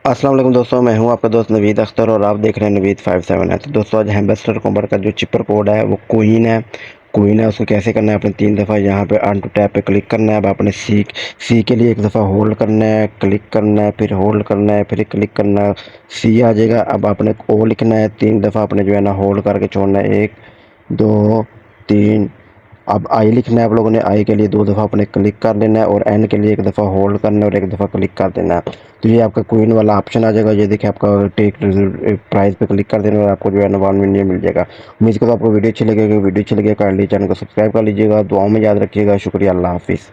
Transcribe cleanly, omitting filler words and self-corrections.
अस्सलाम वालेकुम दोस्तों, मैं हूं आपका दोस्त नवीद अख्तर और आप देख रहे हैं नवीद 57 है। तो दोस्तों आज हैमबस्टर कॉम्बर का जो चिपर कोड है वो कोइन है। उसको कैसे करना है, आपने 3 दफ़ा यहाँ पे ऑन टू टैप पे क्लिक करना है। अब आपने सी के लिए 1 दफ़ा होल्ड करना है, क्लिक करना है, फिर होल्ड करना है, फिर क्लिक करना है, सी आ जाएगा। अब आपने ओ लिखना है, 3 दफ़ा आपने जो है ना होल्ड करके छोड़ना है, 1 2 3। अब आई लिखना है आप लोगों ने, आई के लिए 2 दफ़ा आपने क्लिक कर लेना है और एन के लिए 1 दफ़ा होल्ड करना है और 1 दफ़ा क्लिक कर देना है। तो ये आपका क्वीन वाला ऑप्शन आ जाएगा। ये देखिए आपका टेक प्राइस पे क्लिक कर देना और आपको जो है ना 1 मिलियन मिल जाएगा। उम्मीद करता हूँ आपको वीडियो अच्छी लगेगी। वीडियो अच्छी लगे काइंडली चैनल को सब्सक्राइब कर लीजिएगा। दुआओं में याद रखिएगा। शुक्रिया, अल्लाह हाफिज़।